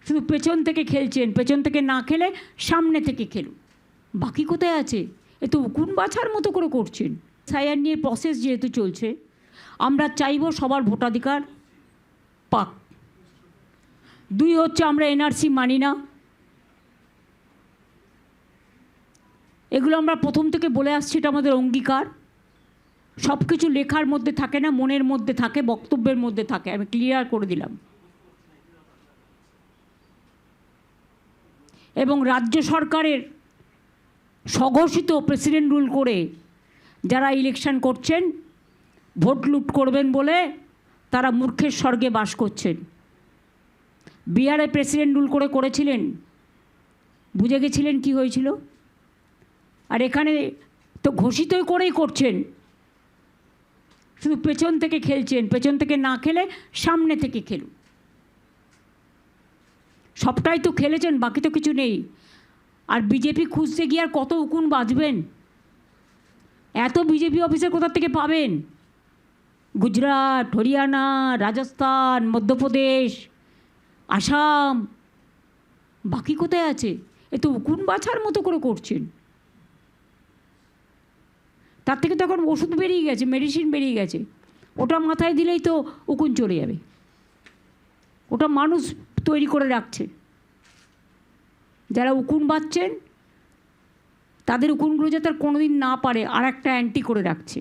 শুধু পেছন থেকে খেলছেন, পেছন থেকে না খেলে সামনে থেকে খেলুন। বাকি কোথায় আছে? এ তো উকুন বাছার মতো করে করছেন। এসআইআর নিয়ে প্রসেস যেহেতু চলছে, আমরা চাইব সবার ভোটাধিকার পাক। 2 হচ্ছে আমরা এনআরসি মানি না। এগুলো আমরা প্রথম থেকে বলে আসছি, এটা আমাদের অঙ্গীকার। সব কিছু লেখার মধ্যে থাকে না, মনের মধ্যে থাকে, বক্তব্যের মধ্যে থাকে। আমি ক্লিয়ার করে দিলাম। এবং রাজ্য সরকারের স্বঘোষিত প্রেসিডেন্ট রুল করে যারা ইলেকশন করছেন, ভোট লুট করবেন বলে তারা মূর্খের স্বর্গে বাস করছেন। বিহারে প্রেসিডেন্ট রুল করে করেছিলেন, বুঝে গেছিলেন কি হয়েছিল। আর এখানে তো ঘোষিতই করেই করছেন, শুধু পেছন থেকে খেলছেন। পেছন থেকে না খেলে সামনে থেকে খেলুন। সবটাই তো খেলেছেন, বাকি তো কিছু নেই। আর বিজেপি খুঁজতে গিয়ে আর কত উকুন বাজবেন? এত বিজেপি অফিসার কোথা থেকে পাবেন? গুজরাট, হরিয়ানা, রাজস্থান, মধ্যপ্রদেশ, আসাম, বাকি কোথায় আছে? এ তো উকুন বাছার মতো করে করছেন। তার থেকে তো এখন ওষুধ বেরিয়ে গেছে, মেডিসিন বেরিয়ে গেছে। ওটা মাথায় দিলেই তো উকুন চলে যাবে। ওটা মানুষ তৈরি করে রাখছে। যারা উকুন বাঁচছেন তাদের উকুনগুলো যাতে আর কোনোদিন না পারে, আর একটা অ্যান্টি করে রাখছে।